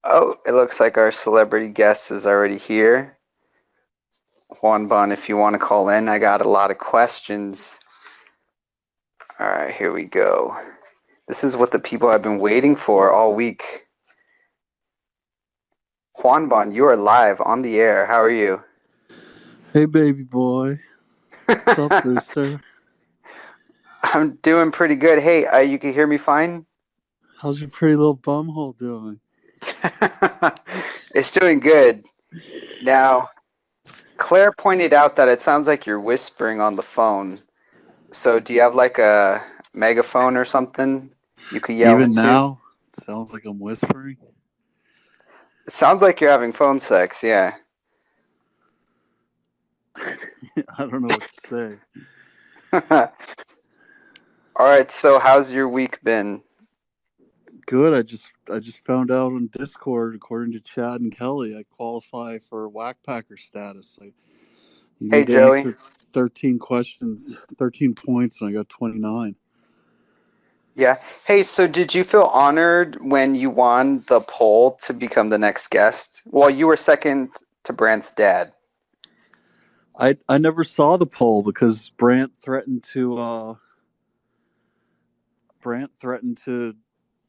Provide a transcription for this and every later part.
Oh, it looks like our celebrity guest is already here. Juanbon, if you want to call in, I got a lot of questions. All right, here we go. This is what the people have been waiting for all week. Juanbon, you are live on the air. How are you? Hey, baby boy. What's up, Booster? I'm doing pretty good. Hey, you can hear me fine? How's your pretty little bumhole doing? It's doing good. Now, Claire pointed out that it sounds like you're whispering on the phone. So, do you have like a megaphone or something you could yell Even into? now, it sounds like I'm whispering. It sounds like you're having phone sex, yeah. I don't know what to say. All right, so how's your week been? Good. I just found out on Discord, according to Chad and Kelly, I qualify for Whackpacker status. You Hey, need to Joey. answer 13 questions, 13 points, and I got 29. Yeah. Hey, so did you feel honored when you won the poll to become the next guest? Well, you were second to Brant's dad. I never saw the poll because Brant threatened to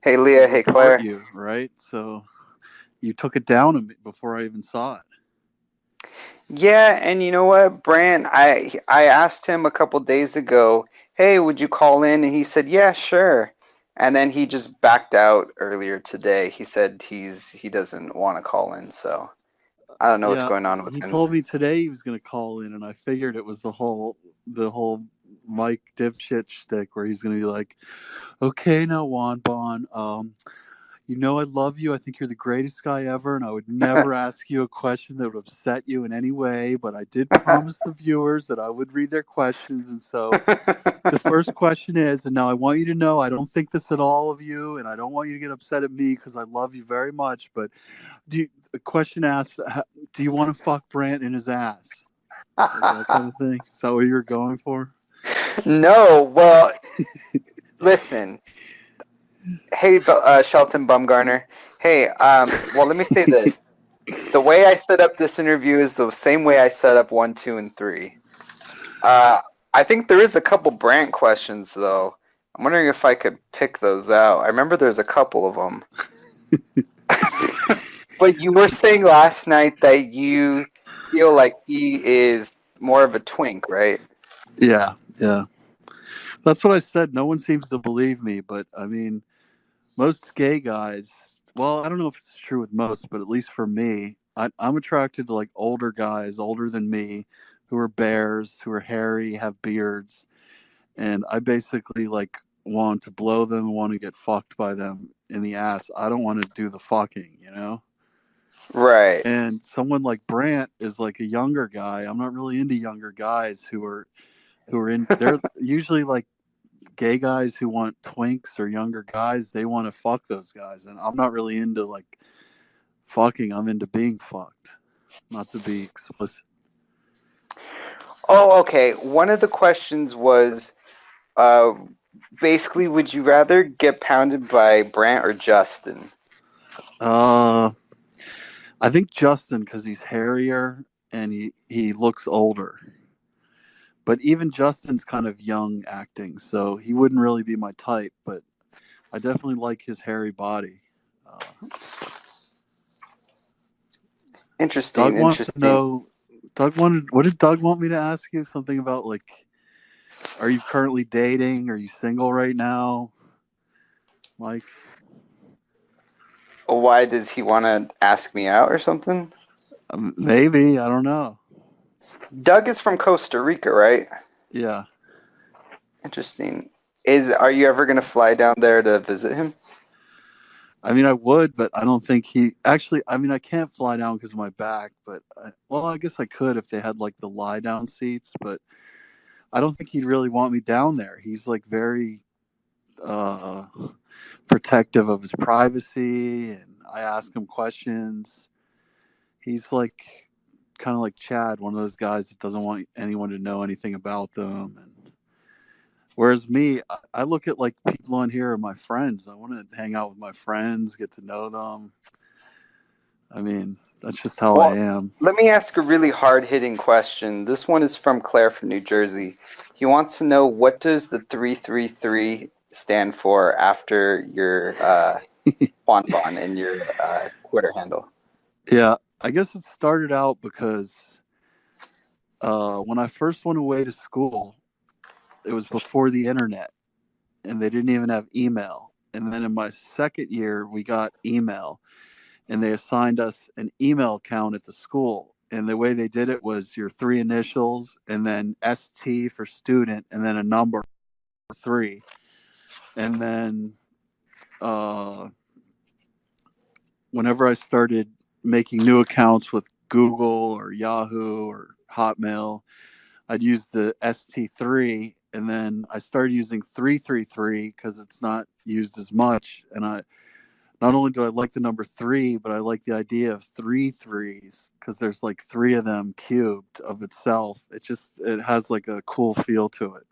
Hey, to Leah. Hey, report Claire. you, right? So you took it down on me before I even saw it. Yeah, and you know what, Brant? I asked him a couple days ago, "Hey, would you call in?" And he said, "Yeah, sure." And then he just backed out earlier today. He said he doesn't want to call in, so I don't know what's Yeah, going on with he him. told me today he was going to call in, and I figured it was the whole Mike dipshit shtick where he's going to be like, "Okay, now Juan Bon, you know I love you. I think you're the greatest guy ever, and I would never ask you a question that would upset you in any way. But I did promise the viewers that I would read their questions, and so the first question is, and now I want you to know I don't think this at all of you, and I don't want you to get upset at me because I love you very much. But the question asks, do you want to fuck Brant in his ass? Like that kind of thing. Is that what you're going for? No, well, listen. Hey, Shelton Bumgarner. Hey, well, let me say this. The way I set up this interview is the same way I set up one, two, and three. Uh, I think there is a couple Brant questions though. I'm wondering if I could pick those out. I remember there's a couple of them. But you were saying last night that you feel like he is more of a twink, right? Yeah, yeah. That's what I said. No one seems to believe me, but I mean, most gay guys. Well, I don't know if it's true with most, but at least for me, I'm attracted to like older guys, older than me, who are bears, who are hairy, have beards, and I basically like want to blow them, want to get fucked by them in the ass. I don't want to do the fucking, you know. Right. And someone like Brant is like a younger guy. I'm not really into younger guys who are in. They're usually like gay guys who want twinks or younger guys. They want to fuck those guys, and I'm not really into like fucking. I'm into being fucked. Not to be explicit. Oh, okay. One of the questions was uh, basically, would you rather get pounded by Brant or Justin? Uh, I think Justin because he's hairier and he looks older. But even Justin's kind of young acting, so he wouldn't really be my type. But I definitely like his hairy body. Uh, Interesting, Doug wants to interesting. know. Doug wanted. What did Doug want me to ask you? Something about like, are you currently dating? Are you single right now, Mike? Why does he want to ask me out or something? Maybe I don't know. Doug is from Costa Rica, right? Yeah, Interesting. Are you ever gonna fly down there to visit him? I mean I would, but I don't think he actually. I mean I can't fly down because of my back, but well, I guess I could if they had like the lie down seats, but I don't think he'd really want me down there. He's like very uh, protective of his privacy, and I ask him questions. He's like kind of like Chad, one of those guys that doesn't want anyone to know anything about them. And whereas me, I look at like people on here are my friends. I want to hang out with my friends, get to know them. I mean, that's just how I Well, am. let me ask a really hard-hitting question. This one is from Claire from New Jersey. He wants to know, what does the 333 stand for after your Juanbon and your Twitter handle? Yeah, I guess it started out because when I first went away to school, it was before the internet, and they didn't even have email. And then in my second year, we got email, and they assigned us an email account at the school. And the way they did it was your three initials and then ST for student and then a number 3. And then whenever I started making new accounts with Google or Yahoo or Hotmail, I'd use the ST3, and then I started using 333 because it's not used as much. And I not only do I like the number 3, but I like the idea of 3 threes because there's like 3 of them cubed of itself. It has like a cool feel to it.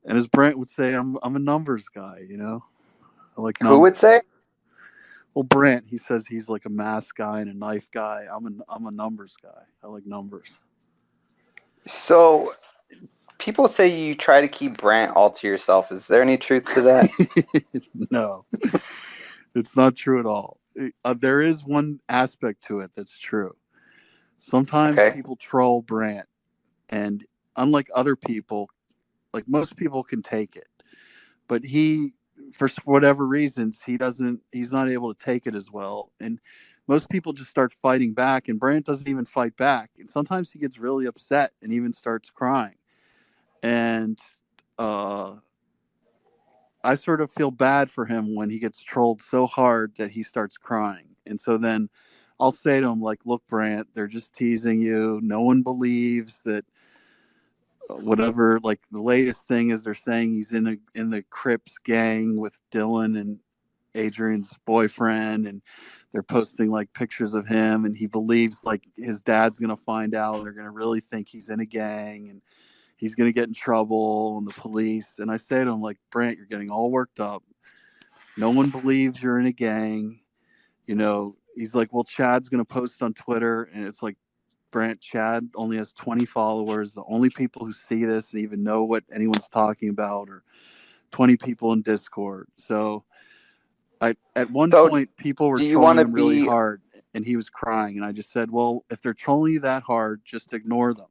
And as Brent would say, I'm a numbers guy. I like Who would numbers. say? Well, Brent, he says he's like a math guy and a knife guy. I'm a numbers guy. I like numbers. So people say you try to keep Brant all to yourself. Is there any truth to that? No, it's not true at all. There is one aspect to it that's true. Sometimes Okay. people troll Brant, and unlike other people, like most people can take it, but for whatever reasons, he's not able to take it as well. And most people just start fighting back, and Brant doesn't even fight back. And sometimes he gets really upset and even starts crying. And I sort of feel bad for him when he gets trolled so hard that he starts crying. And so then I'll say to him, like, look, Brant, they're just teasing you. No one believes that whatever, like the latest thing is they're saying he's in the Crips gang with Dylan and Adrian's boyfriend, and they're posting like pictures of him, and he believes like his dad's going to find out. They're going to really think he's in a gang, and he's going to get in trouble and the police. And I say to him, like, Brant, you're getting all worked up. No one believes you're in a gang. He's like, well, Chad's going to post on Twitter. And it's like, Brant, Chad only has 20 followers. The only people who see this and even know what anyone's talking about are 20 people in Discord. So at one So point, people were do you want trolling to him really be hard and he was crying. And I just said, well, if they're trolling you that hard, just ignore them.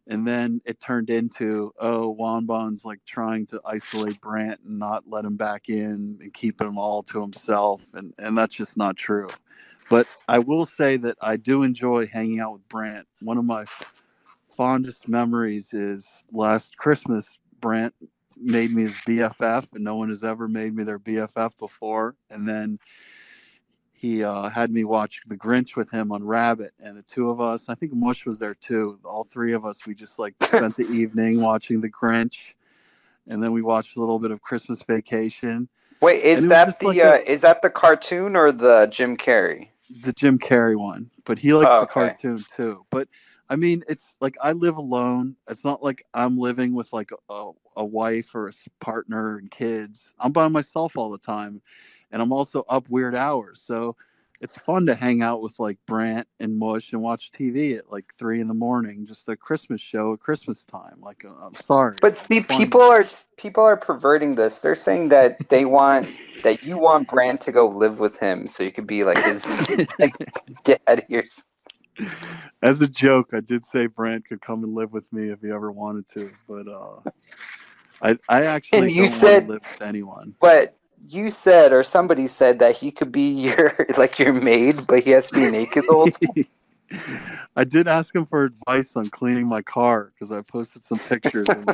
And then it turned into, Juanbon's like trying to isolate Brant and not let him back in and keep him all to himself. And that's just not true. But I will say that I do enjoy hanging out with Brant. One of my fondest memories is last Christmas, Brant made me his BFF, and no one has ever made me their BFF before. And then he had me watch The Grinch with him on Rabbit, and the two of us, I think Mush was there too. All 3 of us, we just like spent the evening watching The Grinch, and then we watched a little bit of Christmas Vacation, Wait, and it was just like is that the cartoon or the Jim Carrey? the Jim Carrey one, but he likes Oh, the okay. cartoon too. But I mean, it's like I live alone. It's not like I'm living with like a wife or a partner and kids. I'm by myself all the time, and I'm also up weird hours. So it's fun to hang out with like Brant and Mush and watch TV at like 3 in the morning, just a Christmas show at Christmas time. Like, I'm sorry, But see, it's fun. people are perverting this. They're saying that you want Brand to go live with him so you could be like his like daddy or something. As a joke, I did say Brant could come and live with me if he ever wanted to, but I And actually you don't want to said, live with anyone. but you said, or somebody said that he could be your like your maid, but he has to be naked the whole time. I did ask him for advice on cleaning my car because I posted some pictures and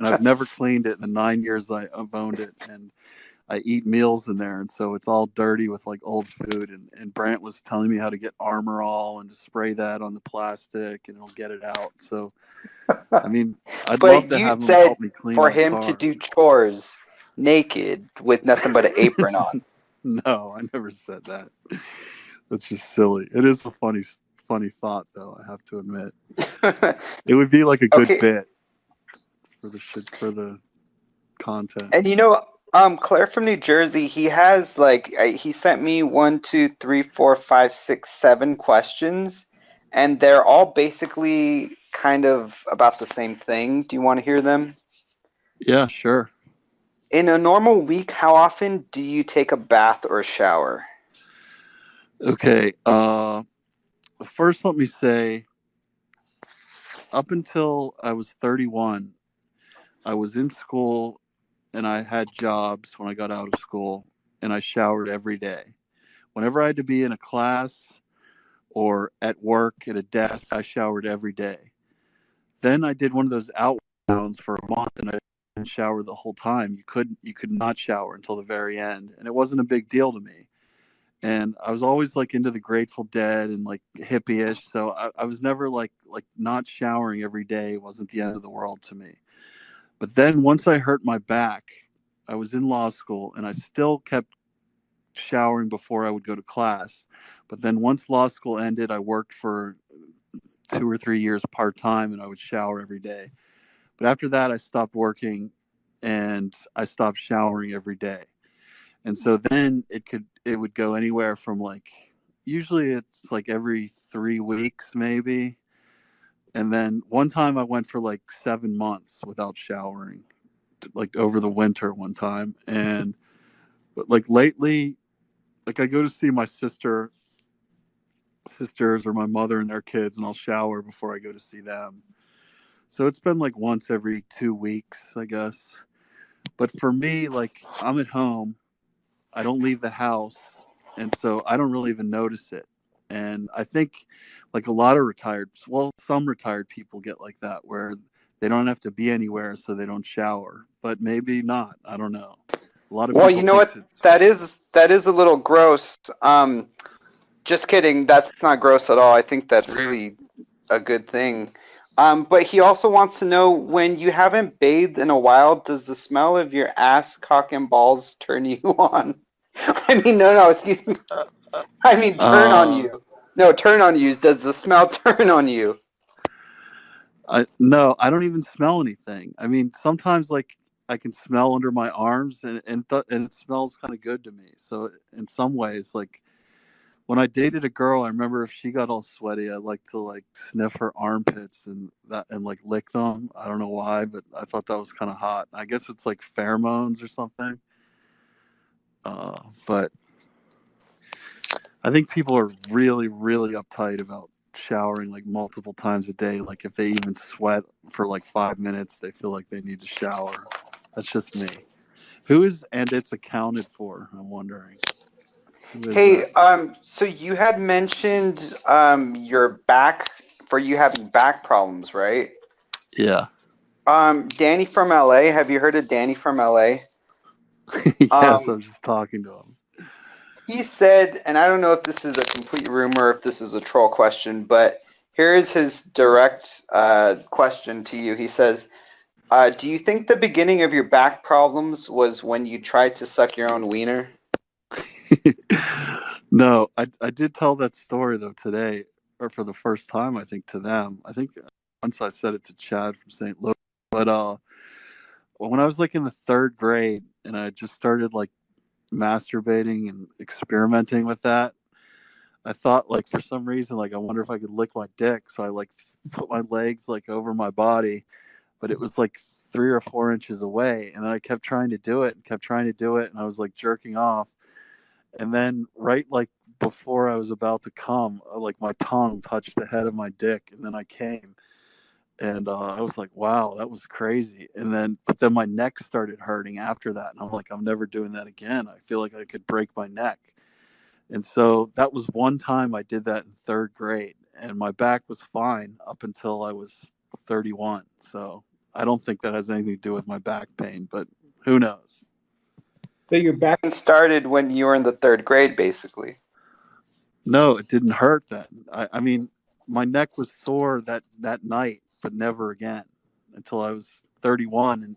I've never cleaned it in the 9 years I've owned it, and I eat meals in there, and so it's all dirty with like old food. And Brant was telling me how to get Armor All and to spray that on the plastic and it'll get it out. So I mean, I'd love But to you have him said help me clean for my him to car. do chores naked with nothing but an apron on. No, I never said that. That's just silly. It is a funny thought, though. I have to admit, it would be like a good Okay, bit for the content. and Claire from New Jersey, he has like he sent me 1, 2, 3, 4, 5, 6, 7 questions, and they're all basically kind of about the same thing. Do you want to hear them? Yeah, sure. In a normal week, how often do you take a bath or a shower? Okay. First, let me say, up until I was 31, I was in school and I had jobs when I got out of school, and I showered every day. Whenever I had to be in a class or at work at a desk, I showered every day. Then I did one of those outbounds for a month, and I didn't shower the whole time. You could not shower until the very end, and it wasn't a big deal to me. And I was always like into the Grateful Dead and like hippie-ish, so I was never like not showering every day wasn't the end of the world to me. But then once I hurt my back, I was in law school and I still kept showering before I would go to class. But then once law school ended, I worked for 2 or 3 years part time and I would shower every day. But after that, I stopped working and I stopped showering every day. And so then it would go anywhere from like usually it's like every 3 weeks maybe. And then one time I went for like 7 months without showering, like over the winter one time. And but like lately, like I go to see my sisters or my mother and their kids, and I'll shower before I go to see them. So it's been like once every 2 weeks, I guess. But for me, like I'm at home, I don't leave the house, and so I don't really even notice it. And I think like a lot of some retired people get like that where they don't have to be anywhere so they don't shower, but maybe not. I don't know. A lot of Well, people you know thinks what? it's That is a little gross. Just kidding. That's not gross at all. I think that's really a good thing. But he also wants to know when you haven't bathed in a while, does the smell of your ass, cock, and balls turn you on? I mean, no, excuse me. I mean, turn on uh you. No, turn on you. Does the smell turn on you? no, I don't even smell anything. I mean, sometimes like I can smell under my arms and it smells kind of good to me. So in some ways like when I dated a girl, I remember if she got all sweaty, I like to like sniff her armpits and like lick them. I don't know why, but I thought that was kind of hot. I guess it's like pheromones or something. But I think people are really, really uptight about showering like multiple times a day. Like if they even sweat for like 5 minutes, they feel like they need to shower. That's just me. Who is and it's accounted for? I'm wondering. Who is that? Hey, so you had mentioned your back for you having back problems, right? Yeah. Danny from LA. Have you heard of Danny from LA? Yes, Um, I'm just talking to him. he said, and I don't know if this is a complete rumor, if this is a troll question, but here is his direct question to you. He says, "Do you think the beginning of your back problems was when you tried to suck your own wiener?" No, I did tell that story though today, or for the first time, I think to them. I think once I said it to Chad from St. Louis, but when I was like in the third grade and I just started like masturbating and experimenting with that, I thought like for some reason like I wonder if I could lick my dick, so I like put my legs like over my body, but it was like 3 or 4 inches away, and then I kept trying to do it and kept trying to do it, and I was like jerking off. And then right like before I was about to come, like my tongue touched the head of my dick, and then I came, and I was like, "Wow, that was crazy." And then, but then my neck started hurting after that, and I'm like, "I'm never doing that again. I feel like I could break my neck." And so that was one time I did that in third grade, and my back was fine up until I was 31. So I don't think that has anything to do with my back pain, but who knows? So your back started when you were in the third grade, basically. No, it didn't hurt then. I mean, my neck was sore that night, but never again until I was 31, and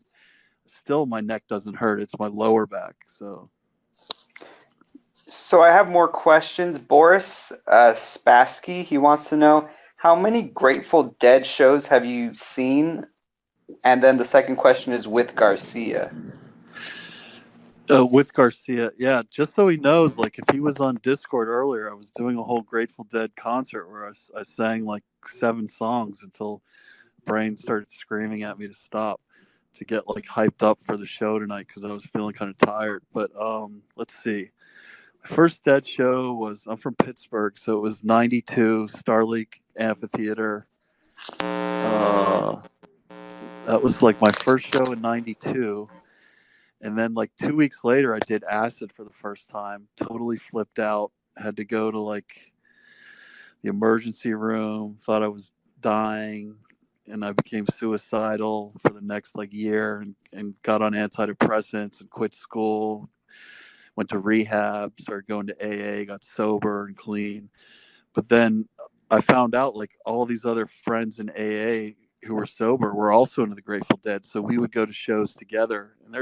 still my neck doesn't hurt. It's my lower back. So So I have more questions. Boris Spassky, he wants to know how many Grateful Dead shows have you seen? And then the second question is with Garcia. With Garcia, yeah. Just so he knows, like if he was on Discord earlier, I was doing a whole Grateful Dead concert where I sang like 7 songs until Brain started screaming at me to stop to get like hyped up for the show tonight because I was feeling kind of tired. But let's see. My first Dead show was I'm from Pittsburgh, so it was '92 Star League Amphitheater. Uh, that was like my first show in '92. And then like 2 weeks later, I did acid for the first time. Totally flipped out. Had to go to like the emergency room. Thought I was dying, and I became suicidal for the next like year, and got on antidepressants and quit school. Went to rehab. Started going to AA. Got sober and clean. But then I found out like all these other friends in AA who were sober were also into the Grateful Dead, so we would go to shows together. And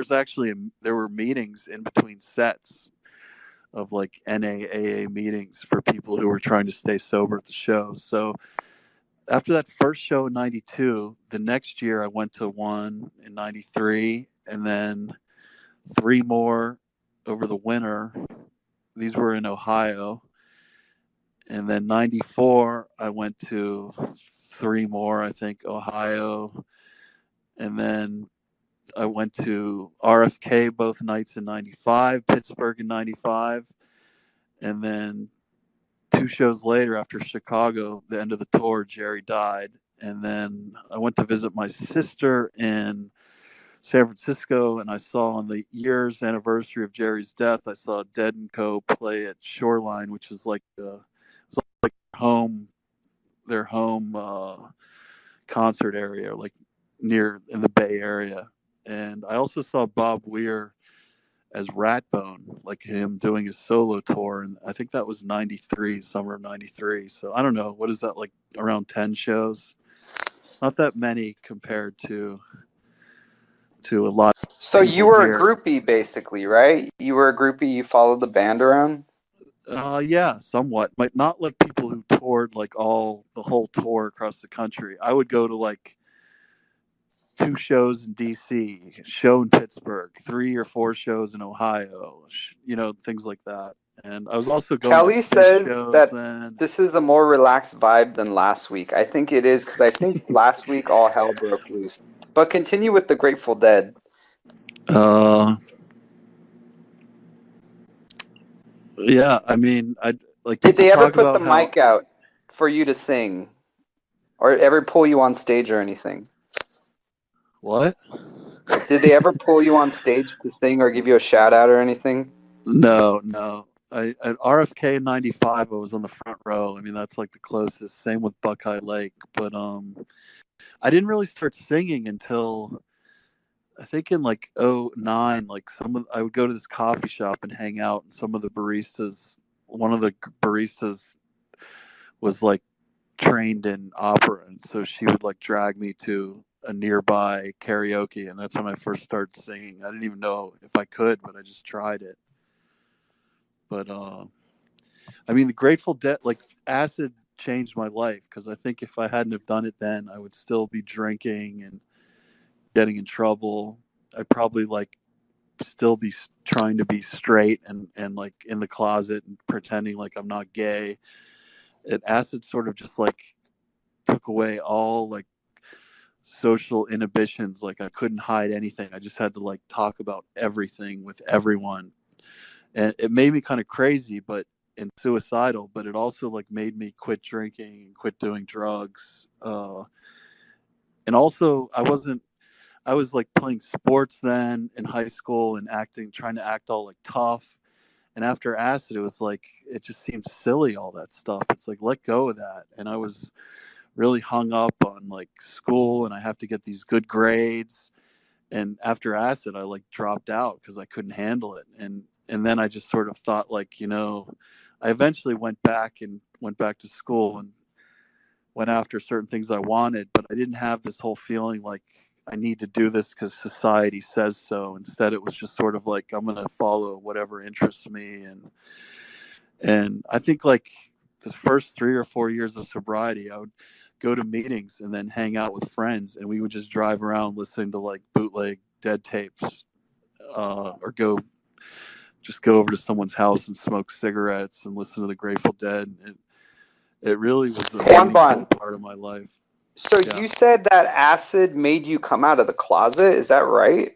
there were meetings in between sets of like NAAA meetings for people who were trying to stay sober at the shows. So after that first show in '92, the next year I went to one in '93, and then 3 more over the winter. These were in Ohio. And then '94, I went to 3 more, I think, Ohio. And then I went to RFK both nights in '95, Pittsburgh in '95. And then 2 shows later, after Chicago, the end of the tour, Jerry died. And then I went to visit my sister in San Francisco, and I saw on the year's anniversary of Jerry's death, I saw Dead and Co. play at Shoreline, which is like home their home concert area, like near in the Bay Area. And I also saw Bob Weir as Ratbone, like him doing his solo tour, and I think that was '93, summer of '93. So I don't know, what is that, like around 10 shows? Not that many compared to a lot So of you people were a here. groupie, basically, right? You were a groupie. You followed the band around. Yeah, somewhat. But not like people who toured like the whole tour across the country. I would go to like 2 shows in DC, show in Pittsburgh, 3 or 4 shows in Ohio, things like that. And I was also going to Kelly Fish says shows that then. this is a more relaxed vibe than last week. I think it is because I think last week all hell broke loose. But continue with the Grateful Dead. Uh, yeah, I mean, I like Did people they ever talk put the about how mic out for you to sing, or ever pull you on stage or anything? what? Did they ever pull you on stage to sing or give you a shout out or anything? No, no. At RFK in '95, I was on the front row. I mean, that's like the closest. Same with Buckeye Lake, but I didn't really start singing until I think in like '09. Like I would go to this coffee shop and hang out, and some of the baristas, one of the baristas was like trained in opera, and so she would like drag me to a nearby karaoke, and that's when I first started singing. I didn't even know if I could, but I just tried it. But I mean, the Grateful Dead, like acid changed my life because I think if I hadn't have done it then, I would still be drinking and getting in trouble. I'd probably like still be trying to be straight and like in the closet and pretending like I'm not gay. Acid sort of just like took away all like social inhibitions. Like I couldn't hide anything. I just had to like talk about everything with everyone. And it made me kind of crazy, but and suicidal, but it also like made me quit drinking and quit doing drugs. And also I was like playing sports then in high school and trying to act all like tough. And after acid, it was like, it just seemed silly, all that stuff. It's like, let go of that. And I was really hung up on like school and I have to get these good grades. And after acid, I like dropped out because I couldn't handle it. And then I just sort of thought like, I eventually went back to school and went after certain things I wanted, but I didn't have this whole feeling like I need to do this because society says so. Instead, it was just sort of like I'm going to follow whatever interests me, and I think like the first 3 or 4 years of sobriety, I would go to meetings and then hang out with friends, and we would just drive around listening to like bootleg Dead tapes, or go just go over to someone's house and smoke cigarettes and listen to the Grateful Dead. It really was a meaningful part of my life. So you said that acid made you come out of the closet. Is that right?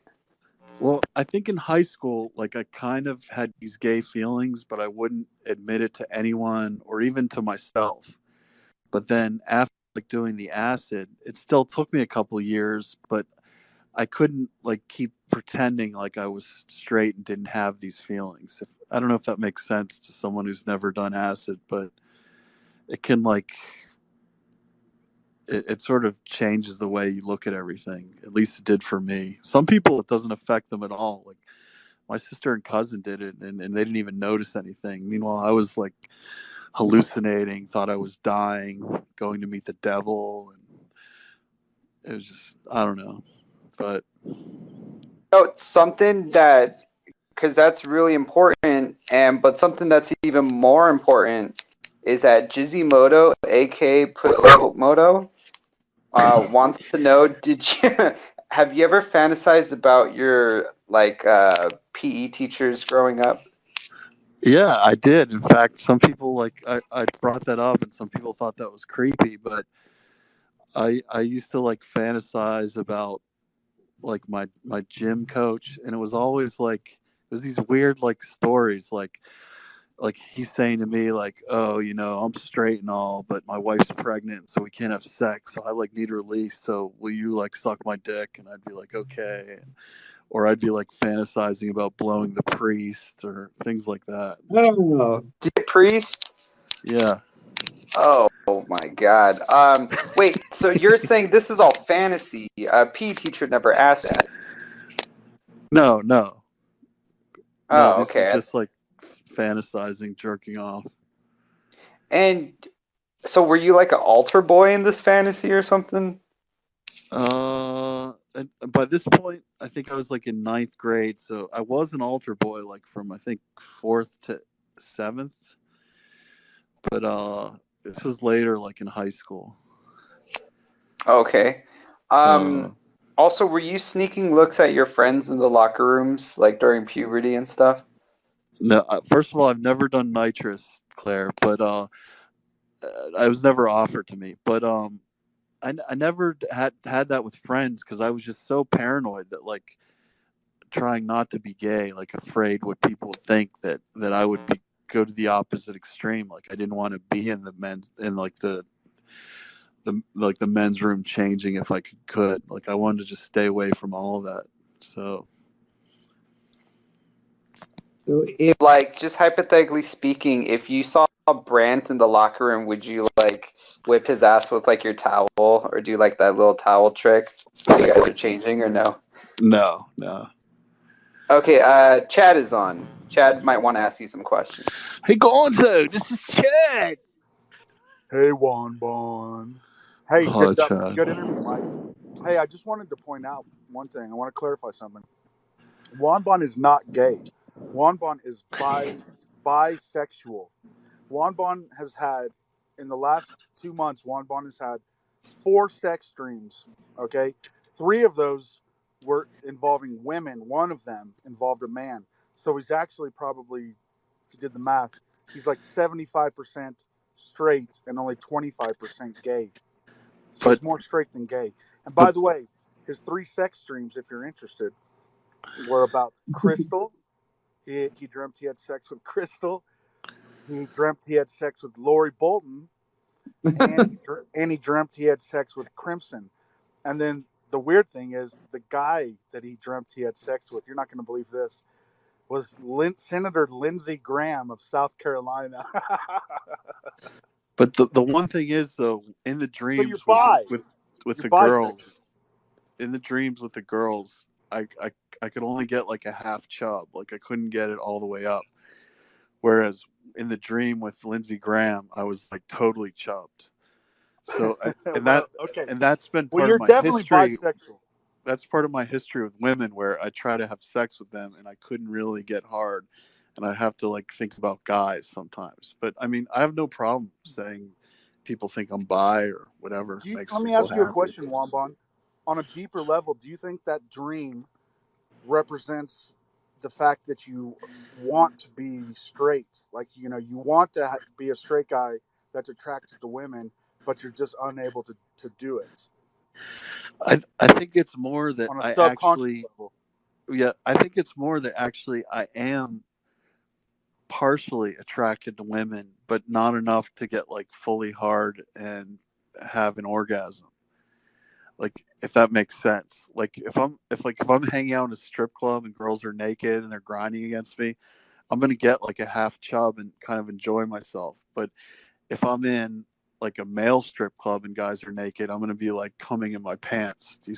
Well, I think in high school, like I kind of had these gay feelings, but I wouldn't admit it to anyone or even to myself. But then after like doing the acid, it still took me a couple of years, but I couldn't like keep pretending like I was straight and didn't have these feelings. I don't know if that makes sense to someone who's never done acid, but it can like it sort of changes the way you look at everything. At least it did for me. Some people it doesn't affect them at all. Like my sister and cousin did it and they didn't even notice anything. Meanwhile, I was like hallucinating, thought I was dying, going to meet the devil, and it was just I don't know. But it's something that, because that's really important, but something that's even more important is that Jizimoto, aka Moto, wants to know: have you ever fantasized about your PE teachers growing up? yeah, I did. In fact, some people I brought that up, and some people thought that was creepy. But I used to like fantasize about like my gym coach, and it was always like it was these weird like stories like he's saying to me like, oh, I'm straight and all, but my wife's pregnant, so we can't have sex, so I like need release, so will you like suck my dick? And I'd be like, okay. Or I'd be like fantasizing about blowing the priest or things like that. Oh, priest? Yeah. Oh my God. Wait, so you're saying this is all fantasy? PE teacher never asked that. No. Oh, This okay. is just like fantasizing, jerking off. And so were you like an altar boy in this fantasy or something? And by this point, I think I was like in ninth grade, so I was an altar boy like from I think fourth to seventh. But this was later, like in high school. Okay. Also, were you sneaking looks at your friends in the locker rooms, like during puberty and stuff? No, first of all, I've never done nitrous, Claire, but I was never offered to me. But I never had that with friends because I was just so paranoid that like trying not to be gay, like afraid what people would think that I would go to the opposite extreme. Like I didn't want to be in the men's in like the men's room changing if I could. Like I wanted to just stay away from all of that. So If, like, just hypothetically speaking, if you saw Brant in the locker room, would you like whip his ass with like your towel or do like that little towel trick while you guys are changing or no? No. Okay, Chad is on. Chad might want to ask you some questions. Hey Gonzo, this is Chad. Hey Juanbon. Hey, Hi, Chad. good interview, Mike. Hey, I just wanted to point out one thing. I want to clarify something. Juanbon is not gay. Juanbon is bisexual. Juanbon has had, in the last 2 months, Juanbon has had 4 sex dreams. Okay, 3 of those were involving women. 1 of them involved a man. So he's actually probably, if you did the math, he's like 75% straight and only 25% gay. So he's more straight than gay. And by the way, his 3 sex dreams, if you're interested, were about Crystal. He dreamt he had sex with Crystal. He dreamt he had sex with Lori Bolton. And he dreamt he had sex with Crimson. And then the weird thing is the guy that he dreamt he had sex with, you're not going to believe this, was Senator Lindsey Graham of South Carolina. But the one thing is though, in the dreams with the girls, in the dreams with the girls, I could only get like a half chub. Like I couldn't get it all the way up. Whereas in the dream with Lindsey Graham, I was like totally chubbed. So and that's been part of my history. Bisexual. That's part of my history with women where I try to have sex with them and I couldn't really get hard and I have to like think about guys sometimes. But I mean, I have no problem saying people think I'm bi or whatever. Let me ask you a question, Juanbon. On a deeper level, do you think that dream represents the fact that you want to be straight, like you want to be a straight guy that's attracted to women, but you're just unable to do it I think it's more that on a I subconscious actually, level. yeah, I think it's more that actually I am partially attracted to women, but not enough to get like fully hard and have an orgasm. Like if that makes sense. Like if I'm hanging out in a strip club and girls are naked and they're grinding against me, I'm gonna get like a half chub and kind of enjoy myself. But if I'm in like a male strip club and guys are naked, I'm gonna be like coming in my pants. Do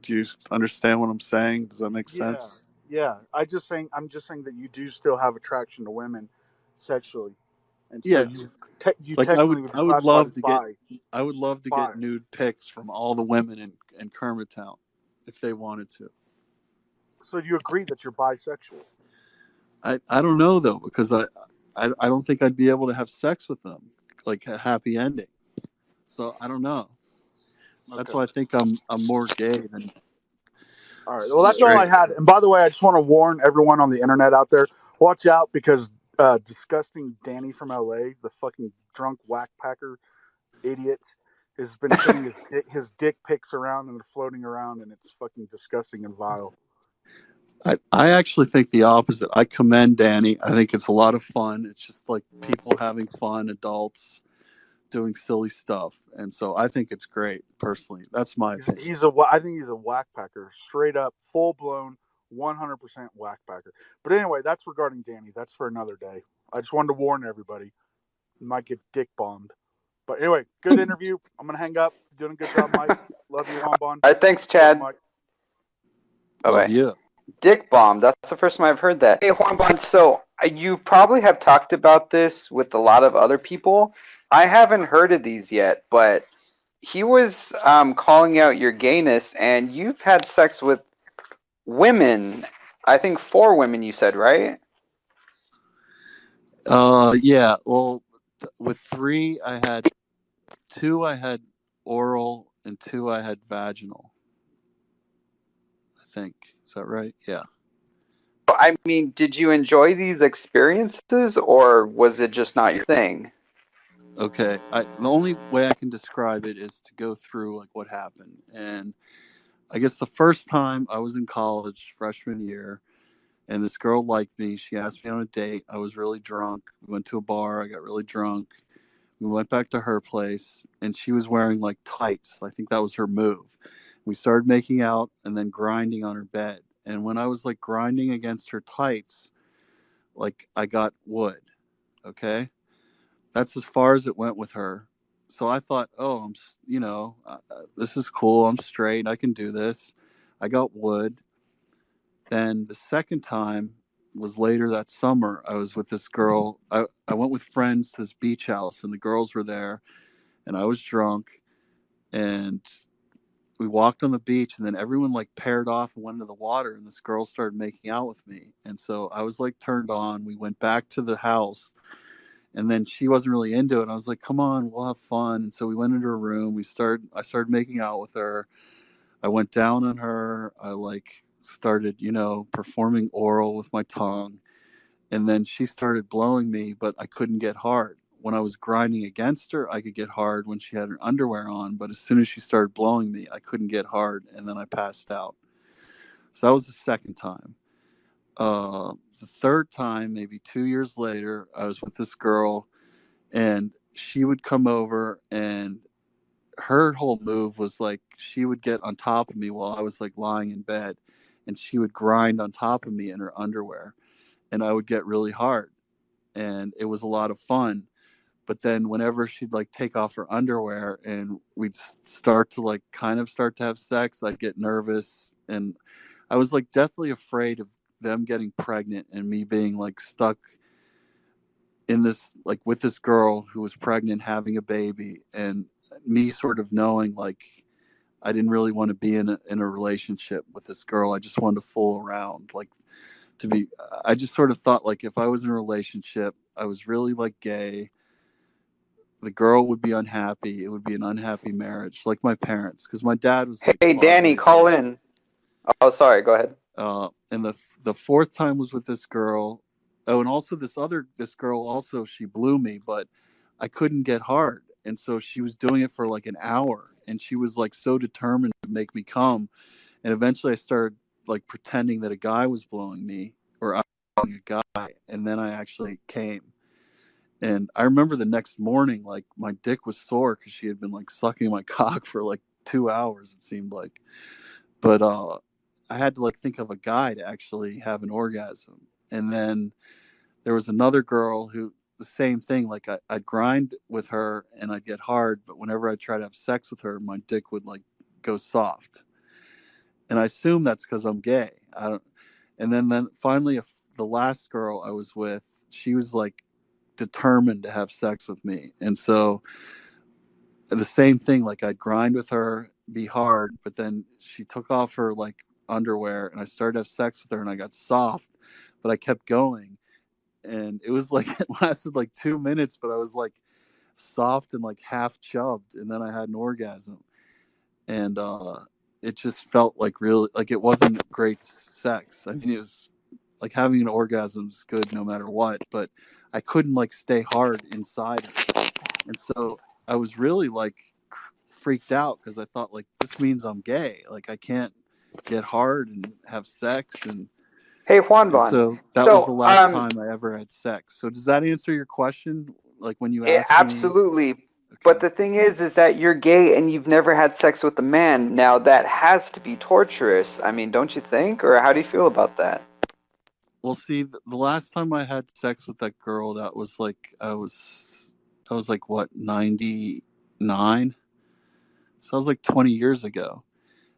you understand what I'm saying? Does that make Yeah, sense? yeah. I'm just saying that you do still have attraction to women sexually, and so Yeah. you Like technically would be I would classified love as to get bi. I would love to Bi. get nude pics from all the women in Kermit Town if they wanted to. So do you agree that you're bisexual? I don't know though because I don't think I'd be able to have sex with them like a happy ending. So I don't know. That's Okay. why I think I'm more gay than All right. Well, that's all I straight. had. And by the way, I just want to warn everyone on the internet out there: watch out because disgusting Danny from LA, the fucking drunk whackpacker idiot, has been sending his dick pics around and they're floating around, and it's fucking disgusting and vile. I actually think the opposite. I commend Danny. I think it's a lot of fun. It's just like people having fun, adults doing silly stuff. And so I think it's great, personally. That's my opinion. I think he's a whackpacker, straight up, full blown, 100% whackpacker. But anyway, that's regarding Danny. That's for another day. I just wanted to warn everybody. You might get dick bombed. But anyway, good interview. I'm gonna hang up. Doing a good job, Mike. Love you, Juanbon. All right, thanks, Love you, Chad. Mike. Bye Love bye. you. Dick bomb. That's the first time I've heard that. Hey, Juanbon. So you probably have talked about this with a lot of other people. I haven't heard of these yet, but he was calling out your gayness, and you've had sex with women. I think 4 women. You said, right? Yeah. Well, with 3, I had 2. I had oral, and 2 I had vaginal. I think is that right? Yeah. I mean, did you enjoy these experiences, or was it just not your thing? Okay. The only way I can describe it is to go through like what happened, and I guess the first time I was in college, freshman year, and this girl liked me. She asked me on a date. I was really drunk. We went to a bar. I got really drunk. We went back to her place, and she was wearing like tights. I think that was her move. We started making out and then grinding on her bed. And when I was like grinding against her tights, like I got wood. Okay. That's as far as it went with her. So I thought, oh, this is cool. I'm straight. I can do this. I got wood. Then the second time was later that summer. I was with this girl. I went with friends to this beach house, and the girls were there, and I was drunk. And we walked on the beach, and then everyone like paired off and went into the water, and this girl started making out with me. And so I was like turned on. We went back to the house, and then she wasn't really into it. I was like, come on, we'll have fun. And so we went into her room. I started making out with her. I went down on her. I like started, performing oral with my tongue. And then she started blowing me, but I couldn't get hard. When I was grinding against her, I could get hard when she had her underwear on. But as soon as she started blowing me, I couldn't get hard. And then I passed out. So that was the second time. The third time, maybe 2 years later, I was with this girl, and she would come over, and her whole move was like she would get on top of me while I was like lying in bed, and she would grind on top of me in her underwear, and I would get really hard, and it was a lot of fun. But then whenever she'd like take off her underwear and we'd start to like kind of start to have sex, I'd get nervous, and I was like deathly afraid of them getting pregnant and me being like stuck in this like with this girl who was pregnant having a baby, and me sort of knowing like I didn't really want to be in a relationship with this girl. I just wanted to fool around, like to be. I just sort of thought like if I was in a relationship, I was really like gay. The girl would be unhappy. It would be an unhappy marriage, like my parents, because my dad was like Hey, Danny, closeted call gay. in. Oh, sorry. Go ahead. And the fourth time was with this girl. Oh, and also this girl also, she blew me, but I couldn't get hard, and so she was doing it for like an hour, and she was like so determined to make me come, and eventually I started like pretending that a guy was blowing me, or I was blowing a guy, and then I actually came. And I remember the next morning, like my dick was sore because she had been like sucking my cock for like 2 hours, it seemed like. But I had to like think of a guy to actually have an orgasm. And then there was another girl who, the same thing, like I'd grind with her and I'd get hard, but whenever I try to have sex with her, my dick would like go soft. And I assume that's because I'm gay. I don't. And then finally, the last girl I was with, she was like determined to have sex with me, and so the same thing. Like I'd grind with her, be hard, but then she took off her like underwear, and I started to have sex with her, and I got soft, but I kept going, and it was like it lasted like 2 minutes, but I was like soft and like half chubbed, and then I had an orgasm, and it just felt like really like it wasn't great sex. I mean, it was like having an orgasm is good no matter what, but I couldn't like stay hard inside her, and so I was really like freaked out because I thought like this means I'm gay, like I can't get hard and have sex, Hey, and Juanbon. so that was the So, last time I ever had sex. So does that answer your question? Like when you asked me? absolutely. But Okay. the thing is that you're gay and you've never had sex with a man. Now that has to be torturous. I mean, don't you think? Or how do you feel about that? Well, see, the last time I had sex with that girl, that was like I was like what, 99? So that was like 20 years ago.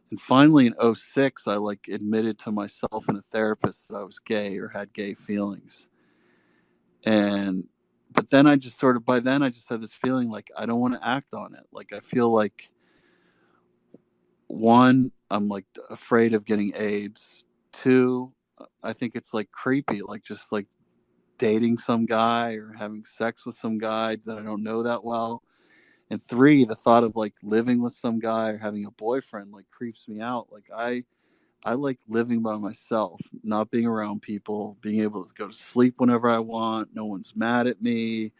And finally in '06, I like admitted to myself and a therapist that I was gay or had gay feelings. And but then I just sort of by then I just had this feeling like I don't want to act on it. Like I feel like, one, I'm like afraid of getting AIDS. Two, I think it's like creepy, like just like dating some guy or having sex with some guy that I don't know that well. And three, the thought of like living with some guy or having a boyfriend like creeps me out. Like I like living by myself, not being around people, being able to go to sleep whenever I want. No one's mad at me.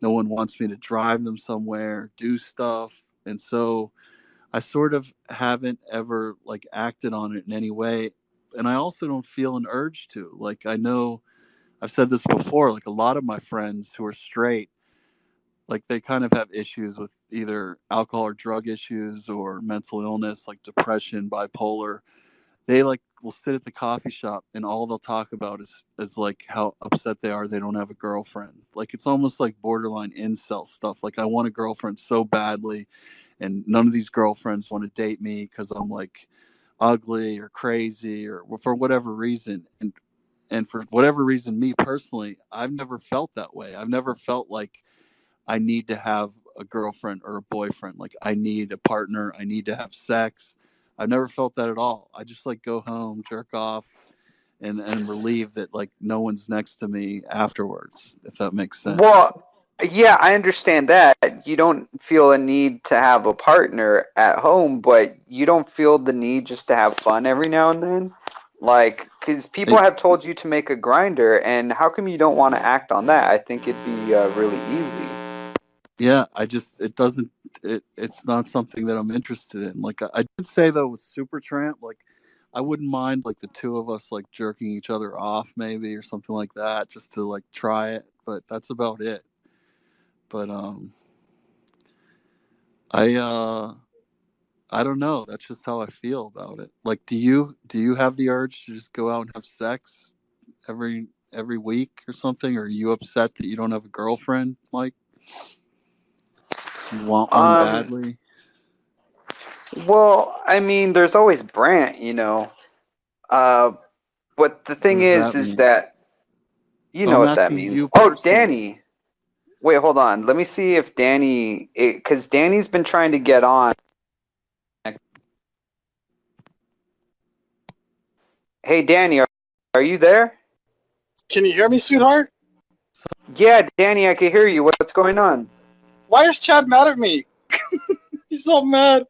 No one wants me to drive them somewhere, do stuff. And so I sort of haven't ever like acted on it in any way. And I also don't feel an urge to. Like I know I've said this before, like a lot of my friends who are straight, like they kind of have issues with either alcohol or drug issues or mental illness, like depression, bipolar. They like will sit at the coffee shop and all they'll talk about is like how upset they are they don't have a girlfriend. Like it's almost like borderline incel stuff. Like I want a girlfriend so badly, and none of these girlfriends want to date me because I'm like ugly or crazy or for whatever reason. And for whatever reason, me personally, I've never felt that way. I've never felt like I need to have a girlfriend or a boyfriend. Like I need a partner. I need to have sex. I've never felt that at all. I just like go home, jerk off, and relieve that like no one's next to me afterwards, if that makes sense. Well, yeah, I understand that. You don't feel a need to have a partner at home, but you don't feel the need just to have fun every now and then? Like, because people It, have told you to make a grinder, and how come you don't want to act on that? I think it'd be really easy. yeah, I just it's not something that I'm interested in. Like I did say though with Supertramp, like I wouldn't mind like the two of us like jerking each other off maybe or something like that just to like try it, but that's about it. But I I don't know. That's just how I feel about it. Like do you have the urge to just go out and have sex every week or something, or are you upset that you don't have a girlfriend, Mike? Do you want one Um, badly? well, I mean, there's always Brant. Uh, but the What thing does that is mean? that you Oh, know I'm what that asking means. you Oh, personally. Danny. Wait, hold on. Let me see if Danny, because Danny's been trying to get on. Hey, Danny, are you there? Can you hear me, sweetheart? Yeah, Danny, I can hear you. What's going on? Why is Chad mad at me? He's so mad.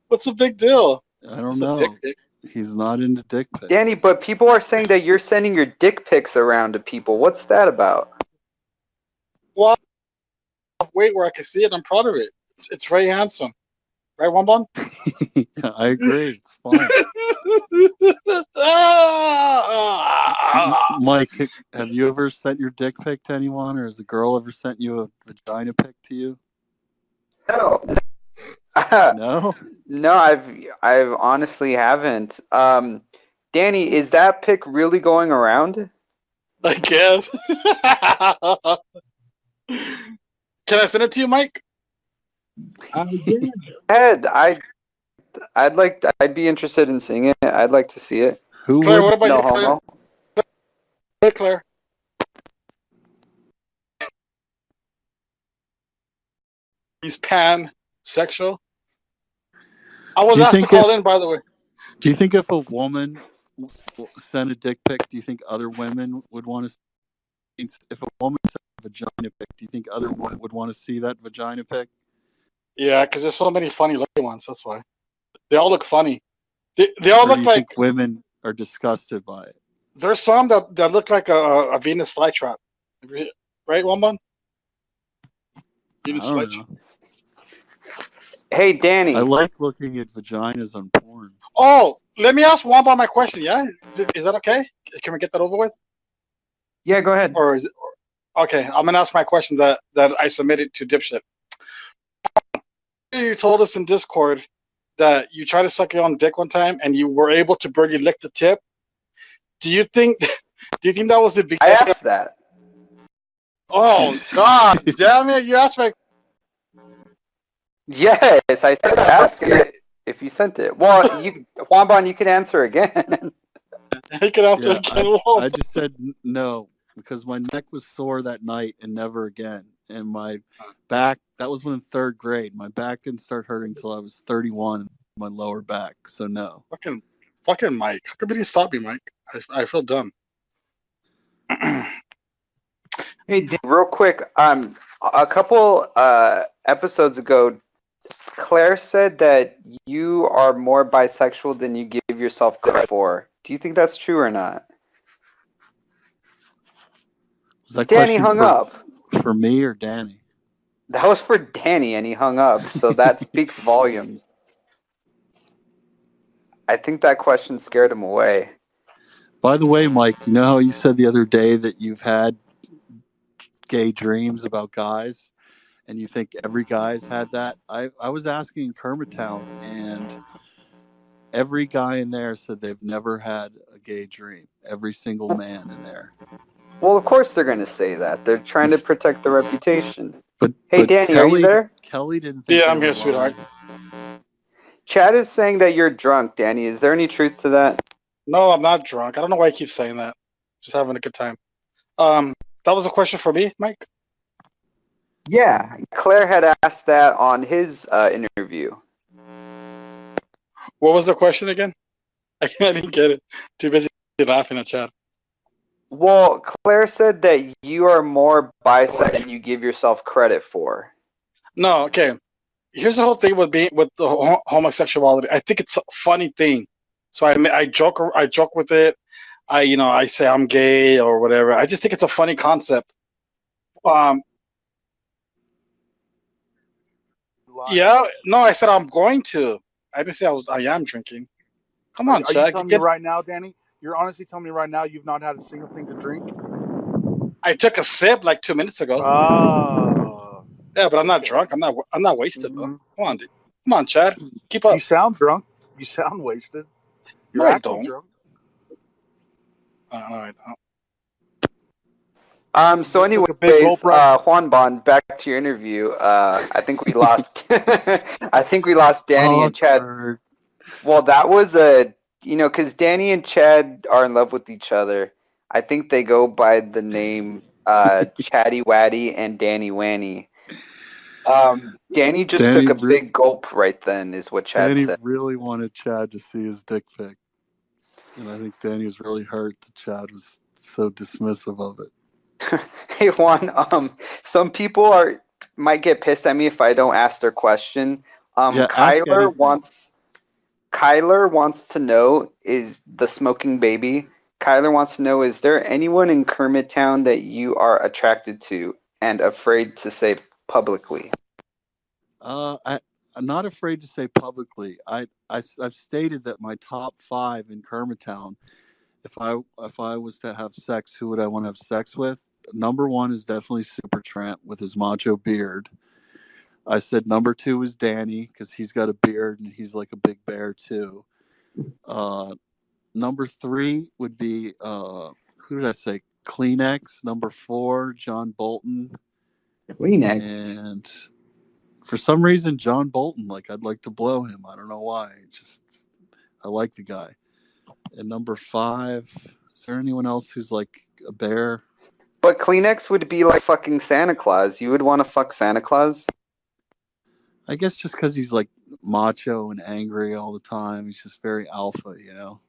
What's the big deal? I Is don't this a dick know. pic? He's not into dick pics. Danny, but people are saying that you're sending your dick pics around to people. What's that about? Well, wait where I can see it. I'm proud of it. It's very handsome. Right, Juanbon? Yeah, I agree. It's fine. Mike, have you ever sent your dick pic to anyone, or has a girl ever sent you a vagina pic to you? No. No? No, I've honestly haven't. Danny, is that pic really going around? I guess. Can I send it to you, Mike? Ed, I'd be interested in seeing it. I'd like to see it. Who Claire, would? what about No you, Claire? homo. Hey, Claire. He's pansexual. I was Do you asked to think call in, by the way. Do you think if a woman sent a dick pic, do you think other women would want to? If a woman sent a vagina pic, do you think other women would want to see that vagina pic? Yeah, because there's so many funny looking ones. That's why. They all look funny. They all Or look do you like. think women are disgusted by it? There's some that look like a Venus flytrap. Right, Juanbon? I Venus don't flytrap. know. Hey, Danny. I like looking at vaginas on porn. Oh, let me ask Juanbon my question, yeah? Is that okay? Can we get that over with? Yeah, go ahead. Or is it okay? I'm gonna ask my question that I submitted to Dipshit. You told us in Discord that you tried to suck your own dick one time and you were able to barely lick the tip. Do you think that was the I beginning? asked that. Oh God damn it! You asked me. Yes, I said ask it if you sent it. Well, Juanbon, you can answer again. He could answer Yeah, again. I just said no because my neck was sore that night and never again. And my back, that was when in third grade. My back didn't start hurting until I was 31, my lower back. So no. Fucking Mike. How come you didn't stop me, Mike? I feel dumb. Hey, real quick, a couple episodes ago, Claire said that you are more bisexual than you give yourself credit for. Do you think that's true or not? Was that Danny question hung up. for me or Danny? That was for Danny, and he hung up, so that speaks volumes. I think that question scared him away. By the way, Mike, you know how you said the other day that you've had gay dreams about guys and you think every guy's had that? I was asking in Kermit Town, and every guy in there said they've never had a gay dream. Every single man in there. Well, of course they're going to say that. They're trying to protect their reputation. But Danny, Kelly, are you there? Kelly didn't think. Yeah, they I'm were here, sweetheart. lying. Chad is saying that you're drunk, Danny. Is there any truth to that? No, I'm not drunk. I don't know why I keep saying that. Just having a good time. That was a question for me, Mike. Yeah. Claire had asked that on his interview. What was the question again? I didn't get it. Too busy laughing at Chad. Well, Claire said that you are more bisexual than you give yourself credit for. No, okay. Here's the whole thing with the homosexuality. I think it's a funny thing. So I joke with it. I say I'm gay or whatever. I just think it's a funny concept. Yeah, no, I said I'm going to. I didn't say I am drinking. Come on, Are Chad. you telling me right now, Danny? You're honestly telling me right now you've not had a single thing to drink? I took a sip like 2 minutes ago. Oh. Yeah, but I'm not drunk. I'm not wasted though. Come on, dude. Come on, Chad. Keep up. You sound drunk. You sound wasted. You're No, I acting don't. drunk. No, I don't. So anyways, Juanbon, back to your interview. I think we lost. I think we lost Danny and Chad. Well, that was because Danny and Chad are in love with each other. I think they go by the name Chatty Waddy and Danny Wanny. Danny just took a big gulp right then, is what Chad said. Danny really wanted Chad to see his dick pic, and I think Danny was really hurt that Chad was so dismissive of it. Hey Juan, some people might get pissed at me if I don't ask their question. Kyler Kyler wants to know, is the smoking baby. Kyler wants to know, is there anyone in Kermit Town that you are attracted to and afraid to say publicly? I'm not afraid to say publicly. I've stated that my top 5 in Kermit Town, if I was to have sex, who would I want to have sex with? Number 1 is definitely Supertramp with his macho beard. I said number 2 is Danny because he's got a beard and he's like a big bear too. Number 3 would be who did I say? Kleenex. Number 4, John Bolton. Kleenex. And for some reason, John Bolton, like I'd like to blow him. I don't know why. I like the guy. And number 5, is there anyone else who's like a bear? But Kleenex would be like fucking Santa Claus. You would want to fuck Santa Claus? I guess just because he's like macho and angry all the time. He's just very alpha, you know?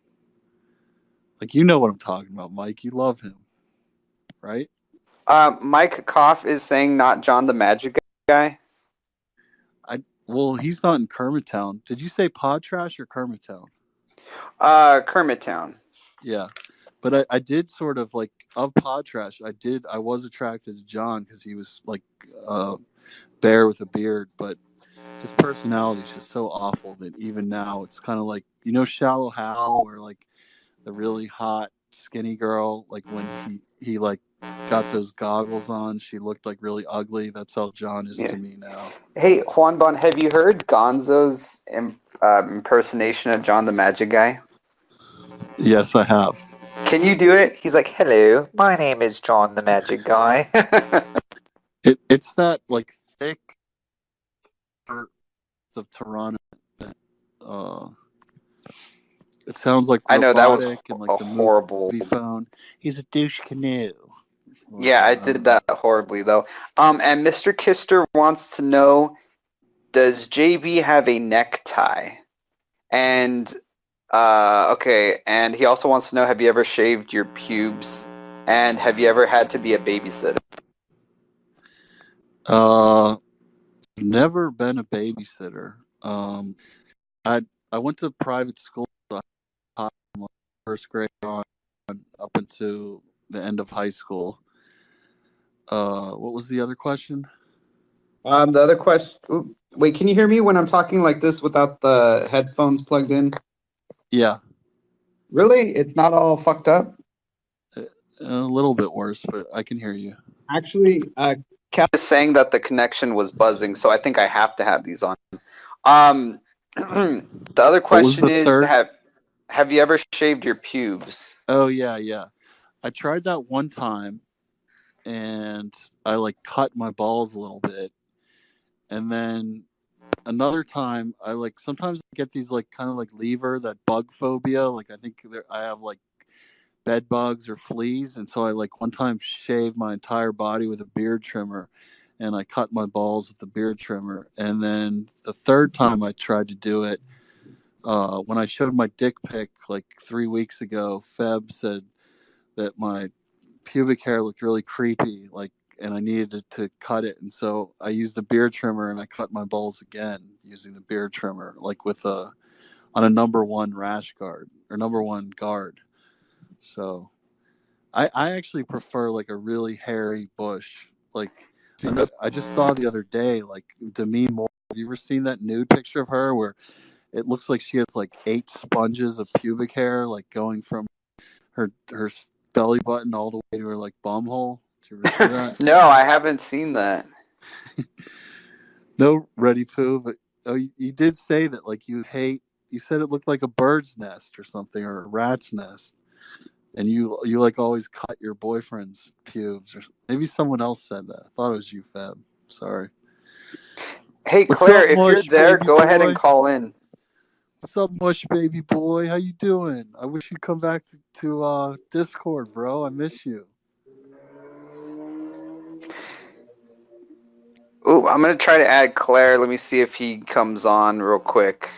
Like, you know what I'm talking about, Mike. You love him, right? Mike Koff is saying not John the Magic Guy. Well, he's not in Kermit Town. Did you say Pod Trash or Kermit Town? Kermit Town. Yeah. But I did sort of like, of Pod Trash, I was attracted to John because he was like a bear with a beard, but his personality is just so awful that even now it's kind of like, you know, Shallow Hal, or like the really hot skinny girl, like when he like got those goggles on, she looked like really ugly. That's how John is to me now. Hey, Juanbon, have you heard Gonzo's impersonation of John the Magic Guy? Yes, I have. Can you do it? He's like, hello, my name is John the Magic Guy. It's that like thick of Toronto. It sounds like I know that was and like a horrible phone. He's a douche canoe. Yeah, I did that horribly though. And Mr. Kister wants to know, does JB have a necktie? And okay, and he also wants to know, have you ever shaved your pubes? And have you ever had to be a babysitter? Never been a babysitter. I went to private school from first grade on up until the end of high school. What was the other question? The other question. Wait, can you hear me when I'm talking like this without the headphones plugged in? Yeah. Really? It's not all fucked up? A little bit worse, but I can hear you. Actually, Kat is saying that the connection was buzzing, so I think I have to have these on. The other question is, have you ever shaved your pubes? Oh, yeah. I tried that one time, and I like cut my balls a little bit. And then another time, I like sometimes I get these like kind of like lever, that bug phobia. Like I think I have like bed bugs or fleas, and so I like one time shaved my entire body with a beard trimmer, and I cut my balls with the beard trimmer. And then the third time I tried to do it, when I showed my dick pic like 3 weeks ago, Feb said that my pubic hair looked really creepy, like, and I needed to cut it. And so I used the beard trimmer and I cut my balls again using the beard trimmer, like on a number 1 rash guard or number 1 guard. So I actually prefer like a really hairy bush. Like I just saw the other day, like Demi Moore. Have you ever seen that nude picture of her where it looks like she has like 8 sponges of pubic hair, like going from her belly button all the way to her like bum hole? Did you ever see that? No, I haven't seen that. No, Ready Poo, but you did say that like you said it looked like a bird's nest or something, or a rat's nest. And you like always cut your boyfriend's pubes, or maybe someone else said that. I thought it was you, Fab. Sorry. Hey, Claire, if you're there, go ahead and call in. What's up, Mush baby boy? How you doing? I wish you'd come back to Discord, bro. I miss you. Ooh, I'm gonna try to add Claire. Let me see if he comes on real quick.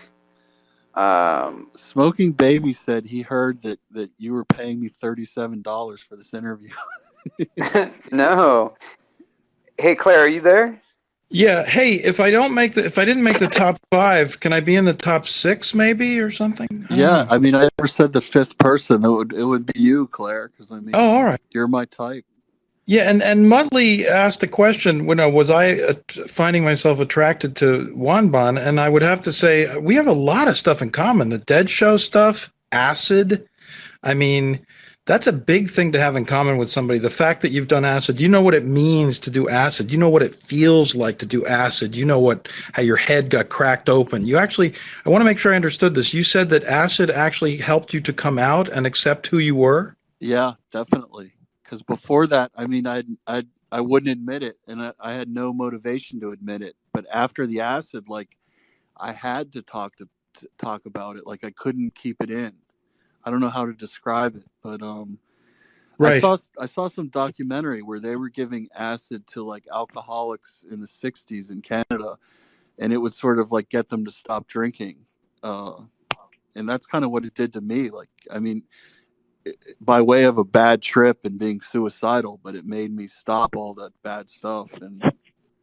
Smoking Baby said he heard that you were paying me $37 for this interview. No. Hey, Claire, are you there? Yeah. Hey, if I didn't make the top 5, can I be in the top 6 maybe or something? I don't Yeah, know. I mean, I never said the fifth person. It would be you, Claire, because I mean, Oh, all right. you're my type. Yeah, and Mudley asked a question when was I finding myself attracted to Juanbon, and I would have to say we have a lot of stuff in common. The Dead Show stuff, acid. I mean, that's a big thing to have in common with somebody. The fact that you've done acid, you know what it means to do acid. You know what it feels like to do acid. You know how your head got cracked open. I want to make sure I understood this. You said that acid actually helped you to come out and accept who you were? Yeah, definitely. Because before that, I mean, I wouldn't admit it, and I had no motivation to admit it. But after the acid, like, I had to talk about it. Like, I couldn't keep it in. I don't know how to describe it, but Right. I saw some documentary where they were giving acid to like alcoholics in the '60s in Canada, and it would sort of like get them to stop drinking. Uh, and that's kind of what it did to me. Like, I mean, by way of a bad trip and being suicidal, but it made me stop all that bad stuff. And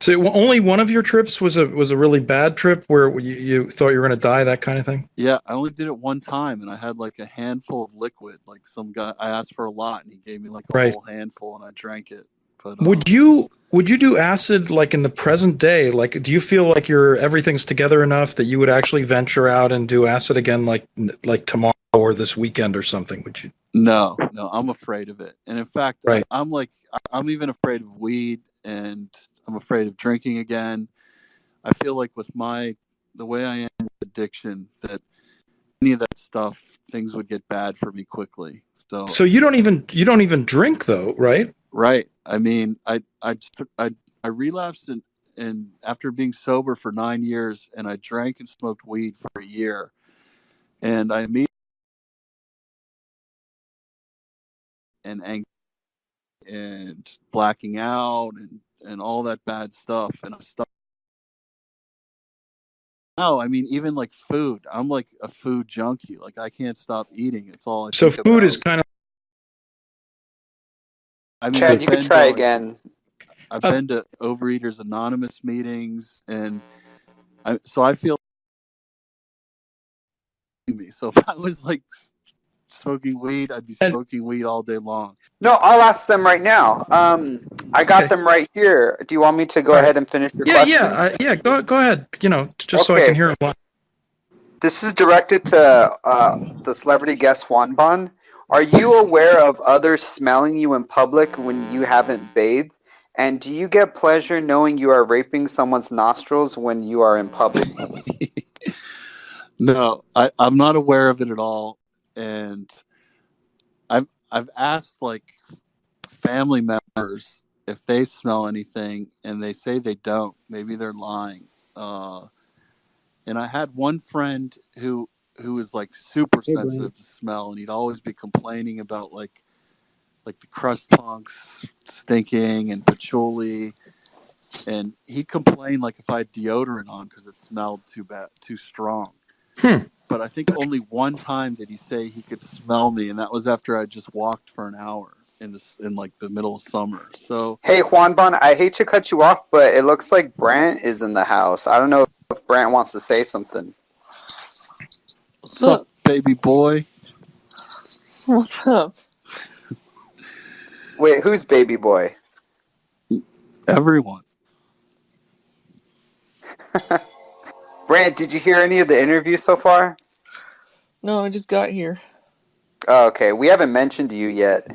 So only one of your trips was a really bad trip where you thought you were going to die, that kind of thing? yeah, I only did it one time, and I had like a handful of liquid. Like some guy, I asked for a lot, and he gave me like a Right. whole handful, and I drank it. But Would you do acid like in the present day? Like, do you feel like everything's together enough that you would actually venture out and do acid again, like tomorrow or this weekend or something? Would you? no, I'm afraid of it. And in fact, Right. I'm even afraid of weed, and I'm afraid of drinking again. I feel like with the way I am with addiction, that any of that stuff, things would get bad for me quickly. So you don't even drink though, right? Right. I mean, I relapsed and after being sober for 9 years, and I drank and smoked weed for a year, and I immediately and angry and blacking out and all that bad stuff, and I stopped. No, I mean, even like food, I'm like a food junkie. Like, I can't stop eating. It's all I So think food is about. kind of I mean, Chad, you could try again. I've been to Overeaters Anonymous meetings, and so I feel me. So if I was like smoking weed, I'd be smoking weed all day long. No, I'll ask them right now. I got them right here. Do you want me to go ahead and finish your question? yeah. Go ahead. Just so I can hear it. This is directed to the celebrity guest Juanbon. Are you aware of others smelling you in public when you haven't bathed? And do you get pleasure knowing you are raping someone's nostrils when you are in public? No, I'm not aware of it at all. And I've asked like family members if they smell anything, and they say they don't. Maybe they're lying. And I had one friend who was like super sensitive to smell, and he'd always be complaining about like the crust punks stinking and patchouli, and he'd complain like if I had deodorant on because it smelled too strong. But I think only one time did he say he could smell me, and that was after I just walked for an hour in like the middle of summer. So hey Juanbon, I hate to cut you off, but it looks like Brant is in the house. I don't know if Brant wants to say something. What's up, baby boy? What's up? Wait, who's baby boy? Everyone. Brant, did you hear any of the interview so far? No, I just got here. Oh, okay, we haven't mentioned you yet.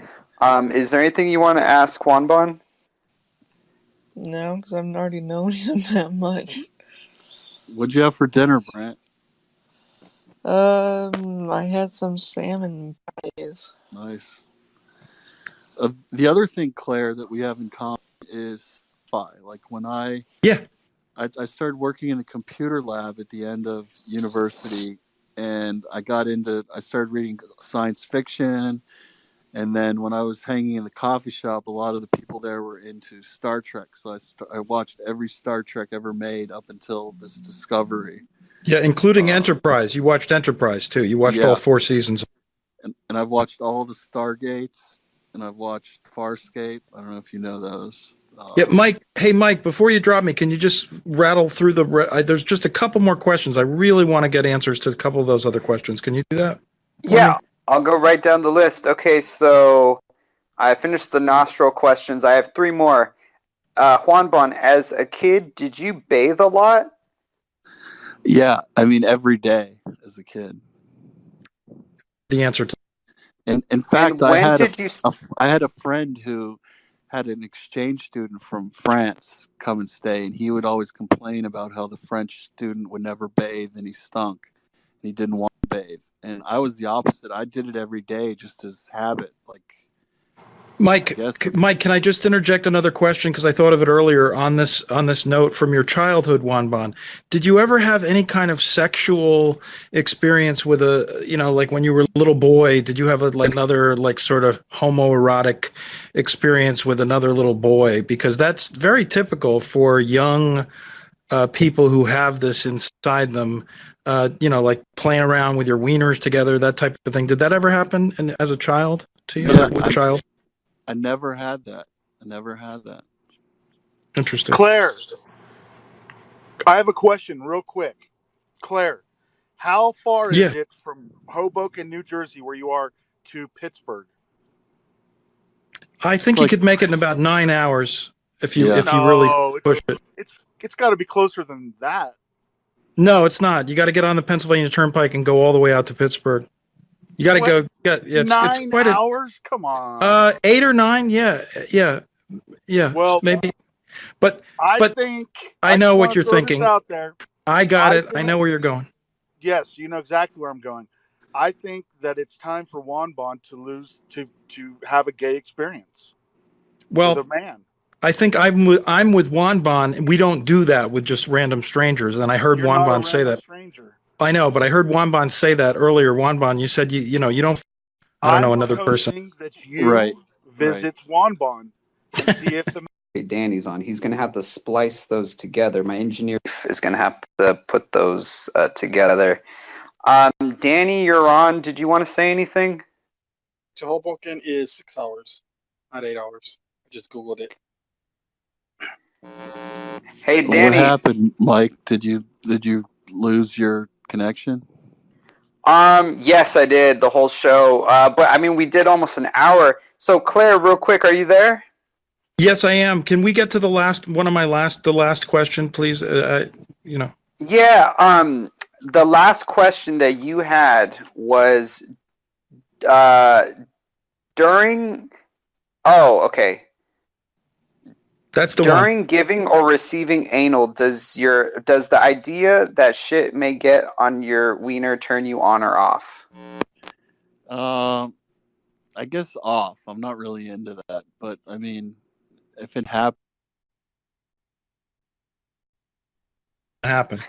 Is there anything you want to ask Juanbon? No, because I've already known him that much. What'd you have for dinner, Brant? I had some salmon pies. Nice. The other thing, Claire, that we have in common is like when I started working in the computer lab at the end of university, and I started reading science fiction. And then when I was hanging in the coffee shop, a lot of the people there were into Star Trek. So I watched every Star Trek ever made up until this Discovery. Yeah, including Enterprise. You watched Enterprise too. You watched all 4 seasons. And I've watched all the Stargates, and I've watched Farscape. I don't know if you know those. Yeah, Mike. Hey, Mike. Before you drop me, can you just rattle through there's just a couple more questions. I really want to get answers to a couple of those other questions. Can you do that? Yeah, I'll go right down the list. Okay, so I finished the nostril questions. I have 3 more. Juanbon, as a kid, did you bathe a lot? Yeah, I mean every day as a kid. The answer to. In fact, And when I did you? had a friend who had an exchange student from France come and stay, and he would always complain about how the French student would never bathe and he stunk and he didn't want to bathe. And I was the opposite. I did it every day just as habit. Like, Mike, can I just interject another question because I thought of it earlier on this note from your childhood, Juanbon. Did you ever have any kind of sexual experience with like when you were a little boy? Did you have another sort of homoerotic experience with another little boy? Because that's very typical for young people who have this inside them. Like playing around with your wieners together, that type of thing. Did that ever happen as a child to you? Yeah, With a child? I never had that. Interesting. Claire, I have a question real quick. Claire, how far is it from Hoboken, New Jersey, where you are, to Pittsburgh? I think you could make it in about 9 hours if you really push it. It's got to be closer than that. No, it's not. You got to get on the Pennsylvania Turnpike and go all the way out to Pittsburgh. You got to go. It's 9 quite hours? Come on. 8 or 9. Yeah. Well, maybe. But think I know what you're thinking. Out there. I got it. I know where you're going. Yes, you know exactly where I'm going. I think that it's time for Juanbon to have a gay experience. Well, with a man. I think I'm with Juanbon, and we don't do that with just random strangers. And I heard Juanbon say that. Stranger. I know, but I heard Juanbon say that earlier. Juanbon, you said you don't. I don't know another person. That you visit Juanbon and see if the Danny's on. He's going to have to splice those together. My engineer is going to have to put those together. Danny, you're on. Did you want to say anything? To Hoboken is 6 hours, not 8 hours. I just Googled it. Hey, Danny. What happened, Mike? Did you lose your connection? Yes, I did the whole show. But I mean, we did almost an hour. So, Claire, real quick, are you there? Yes, I am. Can we get to the last question, please? Yeah. The last question that you had was during. Oh, okay. That's the during one. Giving or receiving anal, does the idea that shit may get on your wiener turn you on or off? I guess off. I'm not really into that, but I mean, if it happens. Happen.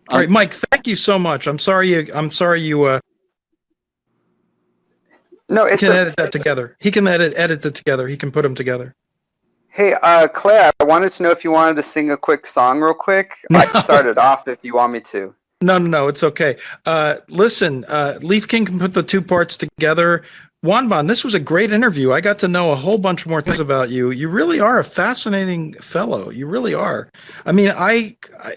All right, Mike. Thank you so much. I'm sorry you. No, he can edit that together. He can edit it together. He can put them together. Hey, Claire, I wanted to know if you wanted to sing a quick song real quick. No. I can start it off if you want me to. No, it's okay. Listen, Leaf King can put the 2 parts together. Juanbon, this was a great interview. I got to know a whole bunch more things about you. You really are a fascinating fellow. You really are. I mean,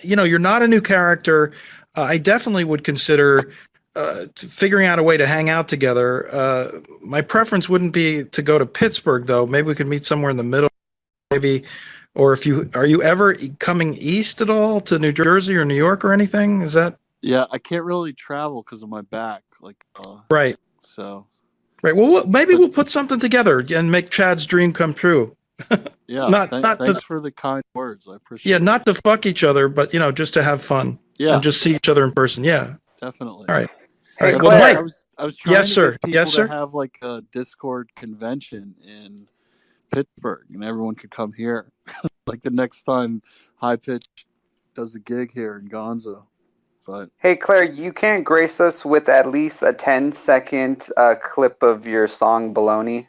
you're not a new character. I definitely would consider figuring out a way to hang out together. My preference wouldn't be to go to Pittsburgh, though. Maybe we could meet somewhere in the middle. Maybe, or are you ever coming east at all to New Jersey or New York or anything? Is that? Yeah, I can't really travel because of my back. Right. So. Right. Well, maybe we'll put something together and make Chad's dream come true. Yeah. Thanks for the kind words. I appreciate it. Yeah, not to fuck each other, but just to have fun. Yeah. And just see each other in person. Yeah. Definitely. All right. Hey, well, Mike. I was trying yes, to sir. get people yes, sir. to have like a Discord convention in Pittsburgh, and everyone could come here. Like the next time High Pitch does a gig here in Gonzo. But hey, Claire, you can't grace us with at least a 10-second clip of your song "Baloney."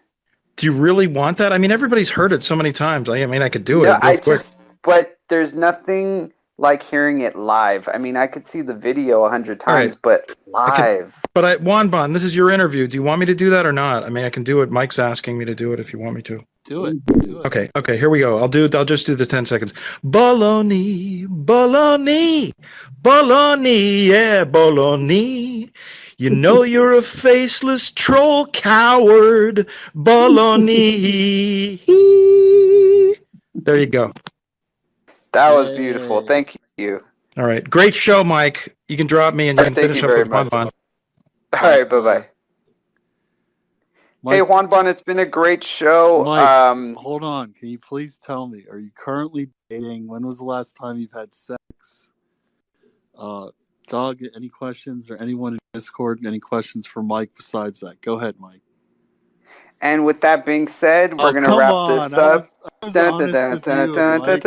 Do you really want that? I mean, everybody's heard it so many times. I mean, I could do it. But there's nothing like hearing it live. I mean, I could see the video 100 times, but live. Juanbon, this is your interview. Do you want me to do that or not? I mean, I can do it. Mike's asking me to do it if you want me to. Do it. Do it. Okay, here we go. I'll just do the 10 seconds. Bologna, bologna, bologna, yeah, bologna. You know you're a faceless troll coward, bologna. There you go. That was beautiful. Yay. Thank you. All right. Great show, Mike. You can drop me and you can Thank finish you up very with much. Juanbon. All right, bye-bye. Hey, Mike, Juanbon, it's been a great show. Mike, hold on. Can you please tell me, are you currently dating? When was the last time you've had sex? Dog, any questions, or anyone in Discord, any questions for Mike besides that? Go ahead, Mike. And with that being said, we're going to come wrap on. this up. I was honest with you, Mike.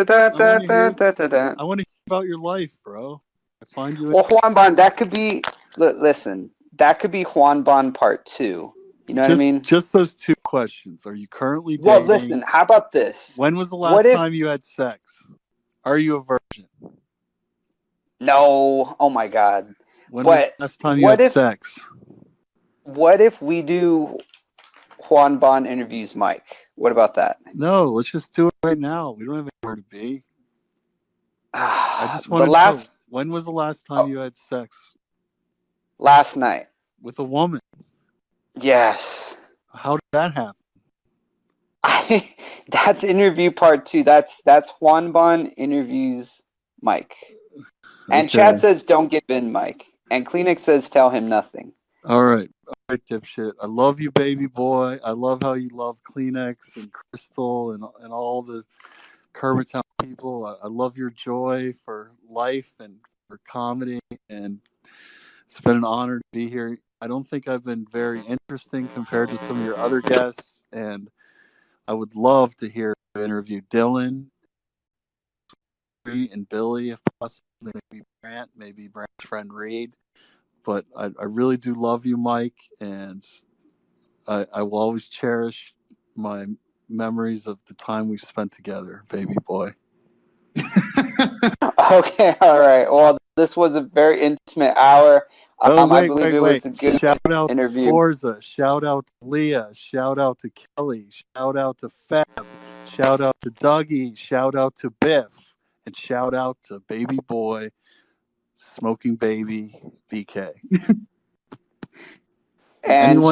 I want to hear about your life, bro. I find you. Well, Juanbon, that could be. Listen, that could be Juanbon Part 2. You know what I mean? Just those two questions. Are you currently dating? Well, listen. How about this? When was the last time you had sex? Are you a virgin? No. Oh my God. When was the last time you had sex? What if we do Juanbon interviews Mike? What about that? No, let's just do it right now. We don't have anywhere to be. I just want to know, when was the last time you had sex? Last night. With a woman? Yes. How did that happen? That's interview part 2. That's Juanbon interviews Mike. And Okay. Chad says don't give in, Mike. And Kleenex says tell him nothing. All right, dipshit. I love you, baby boy. I love how you love Kleenex and Crystal and all the Kermit Town people. I love your joy for life and for comedy, and it's been an honor to be here. I don't think I've been very interesting compared to some of your other guests, and I would love to hear you interview Dylan and Billy, if possible, maybe Brant's friend Reed. But I really do love you, Mike, and I will always cherish my memories of the time we spent together, baby boy. Okay, all right. Well, this was a very intimate hour. I believe it was a good shout out interview. To Forza, shout out to Leah, shout out to Kelly, shout out to Fab, shout out to Dougie, shout out to Biff, and shout out to baby boy, smoking baby BK. And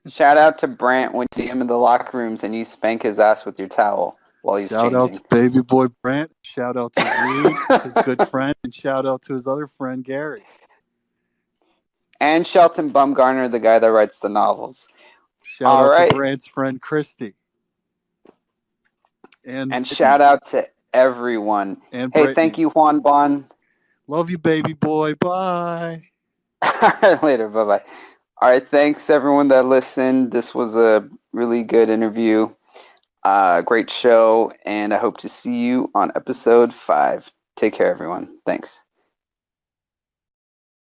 shout out to Brant when you see him in the locker rooms and you spank his ass with your towel while he's changing. Shout out to baby boy Brant. Shout out to Reed, his good friend, and shout out to his other friend Gary. And Shelton Bumgarner, the guy that writes the novels. Shout out to Brant's friend Christy. And shout out to everyone. And hey, thank you, Juanbon. Love you, baby boy. Bye. Later. Bye-bye. All right. Thanks, everyone that listened. This was a really good interview. Great show. And I hope to see you on episode 5. Take care, everyone. Thanks.